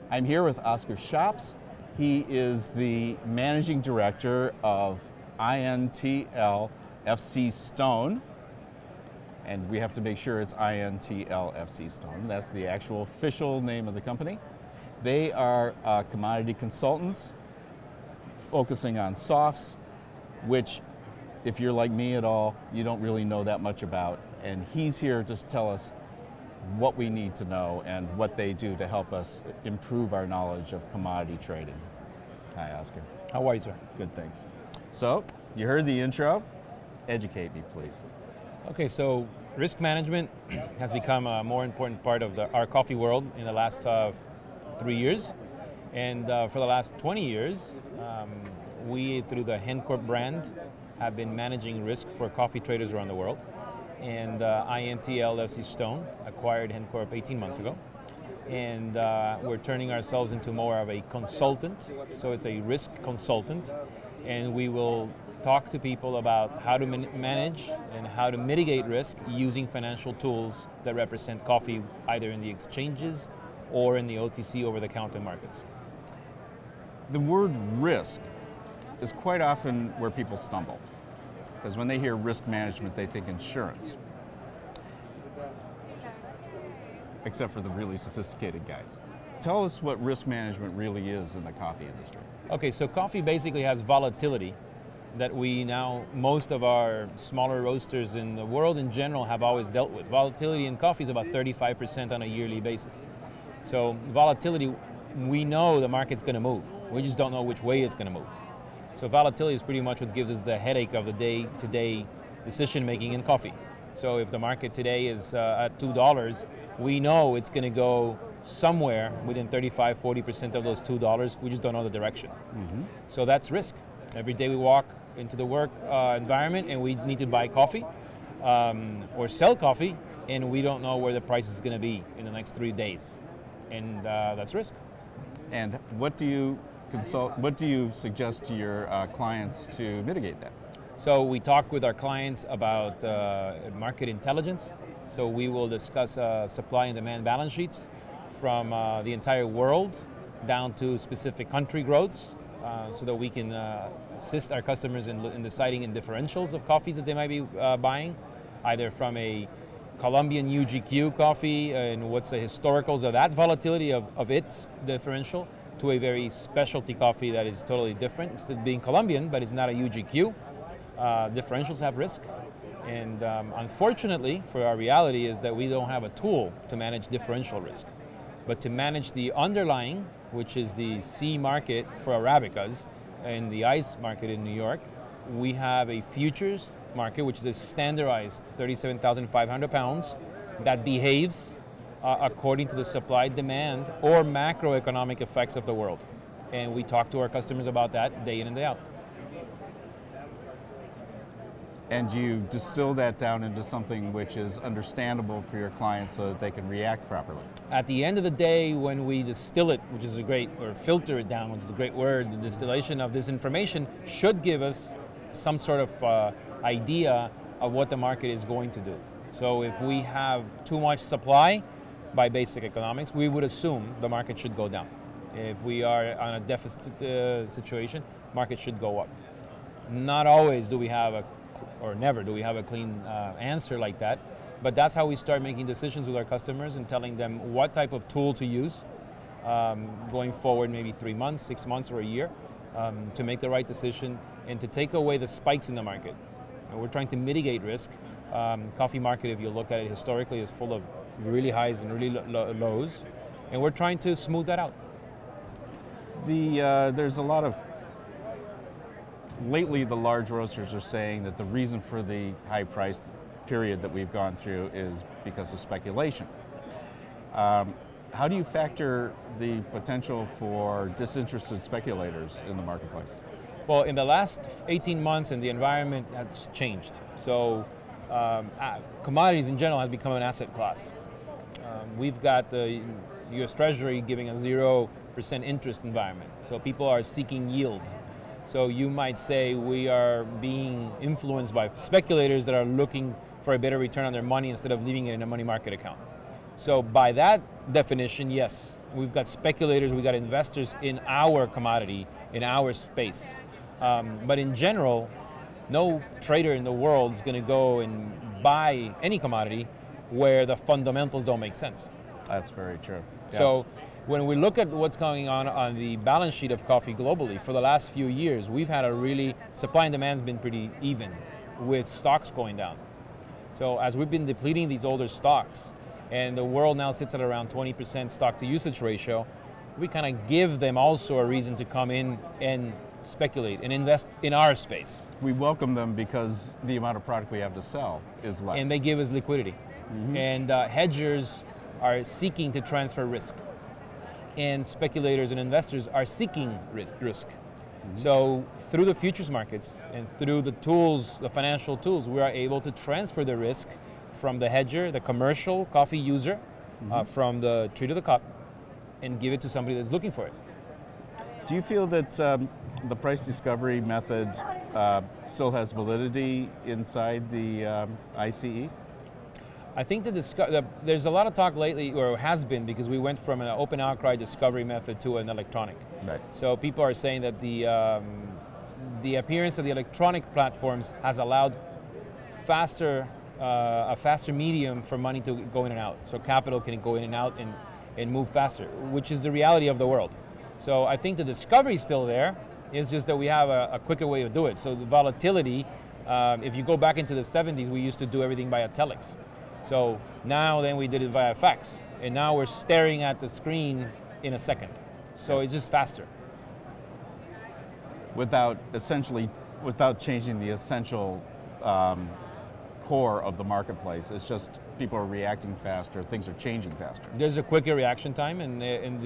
I'm here with Oscar Schaps. He is the Managing Director of INTL FCStone. And we have to make sure it's INTL FCStone. That's the actual official name of the company. They are commodity consultants focusing on softs, which, if you're like me at all, you don't really know that much about. And he's here to tell us what we need to know and what they do to help us improve our knowledge of commodity trading. Hi, Oscar. How are you, sir? Good, thanks. So, you heard the intro. Educate me, please. Okay, so risk management has become a more important part of our coffee world in the last 3 years. And for the last 20 years, we, through the Hencorp brand, have been managing risk for coffee traders around the world. And INTL FCStone acquired Hencorp 18 months ago. And we're turning ourselves into more of a consultant. So it's a risk consultant. And we will talk to people about how to manage and how to mitigate risk using financial tools that represent coffee either in the exchanges or in the OTC over-the-counter markets. The word risk is quite often where people stumble. Because when they hear risk management, they think insurance. Except for the really sophisticated guys. Tell us what risk management really is in the coffee industry. Okay, so coffee basically has volatility that most of our smaller roasters in the world in general have always dealt with. Volatility in coffee is about 35% on a yearly basis. So volatility, we know the market's going to move. We just don't know which way it's going to move. So volatility is pretty much what gives us the headache of the day-to-day decision-making in coffee. So if the market today is at $2, we know it's going to go somewhere within 35–40% of those $2. We just don't know the direction. Mm-hmm. So that's risk. Every day we walk into the work environment and we need to buy coffee or sell coffee, and we don't know where the price is going to be in the next 3 days. And that's risk. And what do you suggest to your clients to mitigate that? So we talk with our clients about market intelligence. So we will discuss supply and demand balance sheets from the entire world down to specific country growths so that we can assist our customers in deciding in differentials of coffees that they might be buying, either from a Colombian UGQ coffee and what's the historicals of that volatility of its differential, to a very specialty coffee that is totally different. It's still being Colombian, but it's not a UGQ. Differentials have risk. And unfortunately, for our reality is that we don't have a tool to manage differential risk. But to manage the underlying, which is the C market for Arabicas and the ICE market in New York, we have a futures market, which is a standardized 37,500 pounds that behaves according to the supply, demand, or macroeconomic effects of the world. And we talk to our customers about that day in and day out. And you distill that down into something which is understandable for your clients so that they can react properly. At the end of the day, when we distill it, which is or filter it down, which is a great word, the distillation of this information should give us some sort of idea of what the market is going to do. So if we have too much supply, by basic economics, we would assume the market should go down. If we are on a deficit situation, market should go up. Not always do we have or never do we have a clean answer like that, but that's how we start making decisions with our customers and telling them what type of tool to use going forward, maybe 3 months, 6 months, or a year, to make the right decision and to take away the spikes in the market. And we're trying to mitigate risk. Coffee market, if you look at it historically, is full of really highs and really lows, and we're trying to smooth that out. There's a lot of, lately the large roasters are saying that the reason for the high price period that we've gone through is because of speculation. How do you factor the potential for disinterested speculators in the marketplace? Well, in the last 18 months, the environment has changed. So commodities in general has become an asset class. We've got the U.S. Treasury giving a 0% interest environment. So people are seeking yield. So you might say we are being influenced by speculators that are looking for a better return on their money instead of leaving it in a money market account. So by that definition, yes, we've got speculators, we've got investors in our commodity, in our space. But in general, no trader in the world is going to go and buy any commodity where the fundamentals don't make sense. That's very true. Yes. So when we look at what's going on the balance sheet of coffee globally, for the last few years, we've had a really, supply and demand's been pretty even with stocks going down. So as we've been depleting these older stocks, and the world now sits at around 20% stock to usage ratio, we kind of give them also a reason to come in and speculate and invest in our space. We welcome them because the amount of product we have to sell is less. And they give us liquidity. Mm-hmm. And hedgers are seeking to transfer risk. And speculators and investors are seeking risk. Mm-hmm. So through the futures markets and through the tools, the financial tools, we are able to transfer the risk from the hedger, the commercial coffee user, mm-hmm. From the tree to the cup, and give it to somebody that's looking for it. Do you feel that the price discovery method still has validity inside the ICE? I think there's a lot of talk lately, or has been, because we went from an open outcry discovery method to an electronic. Right. So people are saying that the appearance of the electronic platforms has allowed a faster medium for money to go in and out. So capital can go in and out and move faster, which is the reality of the world. So I think the discovery is still there. It's just that we have a quicker way to do it. So the volatility, if you go back into the 70s, we used to do everything via telex. So now then we did it via fax. And now we're staring at the screen in a second. So it's just faster. Without changing the essential core of the marketplace. It's just people are reacting faster, things are changing faster. There's a quicker reaction time, and at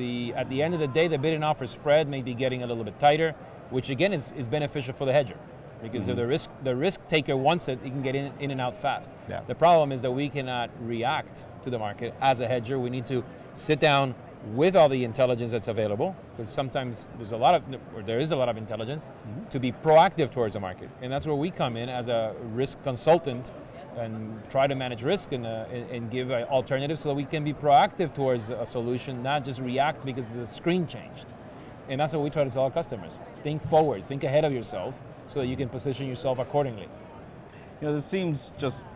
the end of the day, the bid and offer spread may be getting a little bit tighter, which again is beneficial for the hedger, because mm-hmm. if the risk taker wants it, he can get in and out fast. Yeah. The problem is that we cannot react to the market as a hedger. We need to sit down with all the intelligence that's available, because sometimes there is a lot of intelligence, mm-hmm. to be proactive towards the market, and that's where we come in as a risk consultant and try to manage risk and give alternatives so that we can be proactive towards a solution, not just react because the screen changed. And that's what we try to tell our customers. Think forward, think ahead of yourself so that you can position yourself accordingly. You know, this seems just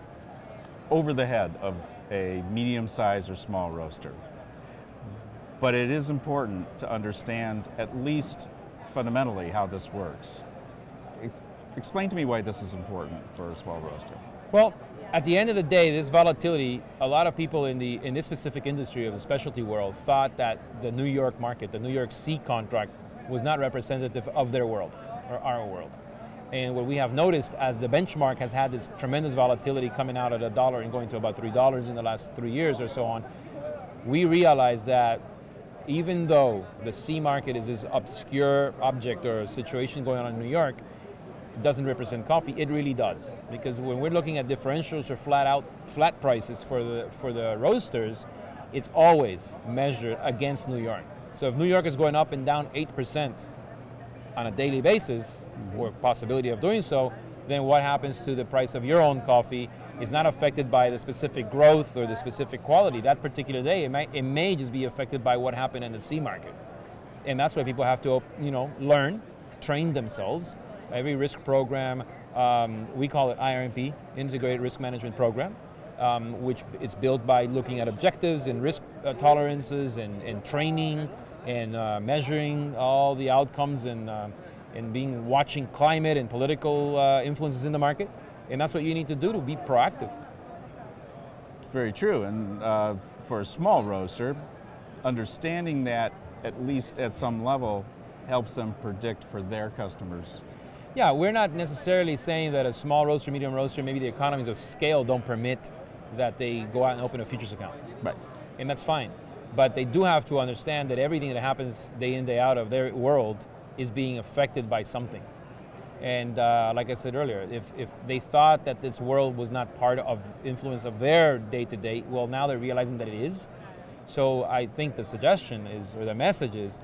over the head of a medium-sized or small roaster. But it is important to understand, at least fundamentally, how this works. Explain to me why this is important for a small roaster. Well, at the end of the day, this volatility, a lot of people in this specific industry of the specialty world thought that the New York market, the New York C contract, was not representative of their world, or our world. And what we have noticed, as the benchmark has had this tremendous volatility coming out at $1 and going to about $3 in the last 3 years or so on, we realized that even though the C market is this obscure object or situation going on in New York, it doesn't represent coffee. It really does, because when we're looking at differentials or flat prices for the roasters, it's always measured against New York. So if New York is going up and down 8% on a daily basis, mm-hmm. or possibility of doing so, then what happens to the price of your own coffee is not affected by the specific growth or the specific quality. That particular day, it may just be affected by what happened in the C market. And that's why people have to, learn, train themselves. Every risk program, we call it IRMP, Integrated Risk Management Program, which is built by looking at objectives and risk tolerances and training and measuring all the outcomes and watching climate and political influences in the market. And that's what you need to do to be proactive. It's very true. And for a small roaster, understanding that, at least at some level, helps them predict for their customers. Yeah, we're not necessarily saying that a small roaster, medium roaster, maybe the economies of scale don't permit that they go out and open a futures account. Right. And that's fine. But they do have to understand that everything that happens day in, day out of their world is being affected by something. And like I said earlier, if they thought that this world was not part of influence of their day-to-day, well, now they're realizing that it is. So I think the suggestion is, or the message is,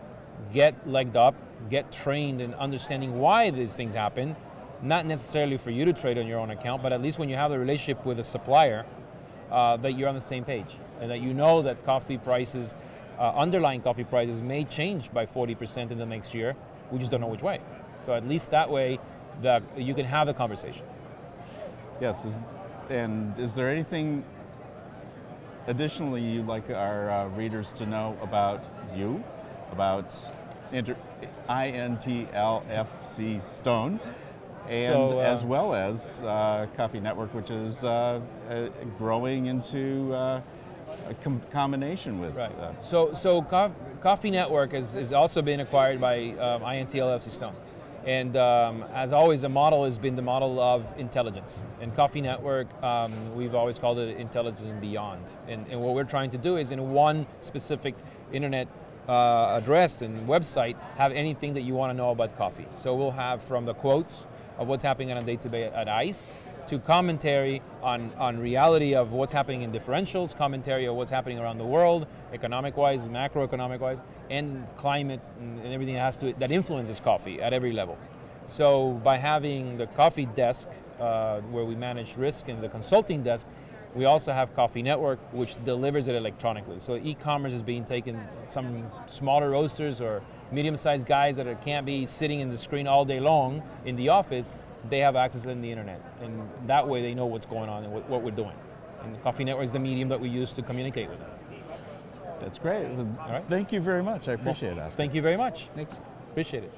get legged up, get trained in understanding why these things happen, not necessarily for you to trade on your own account, but at least when you have a relationship with a supplier that you're on the same page, and that you know that coffee prices, underlying coffee prices may change by 40% in the next year. We just don't know which way. So at least that way, you can have a conversation. Yes, and is there anything additionally you'd like our readers to know about you, about INTL FCStone, and as well as Coffee Network, which is growing into a combination with. Right. So Coffee Network has also been acquired by INTL FCStone. And as always, the model has been the model of intelligence. And Coffee Network, we've always called it intelligence and beyond. And what we're trying to do is in one specific internet address and website, have anything that you want to know about coffee. So we'll have from the quotes of what's happening on a day-to-day at ICE, to commentary on reality of what's happening in differentials, commentary of what's happening around the world, economic-wise, macroeconomic-wise, and climate and everything that influences coffee at every level. So by having the coffee desk, where we manage risk, and the consulting desk, we also have Coffee Network, which delivers it electronically. So e-commerce is being taken, some smaller roasters or medium-sized guys that can't be sitting in the screen all day long in the office, they have access in the internet. And that way they know what's going on and what we're doing. And the Coffee Network is the medium that we use to communicate with them. That's great. All right. Thank you very much. I appreciate it. Thank you very much. Thanks. Appreciate it.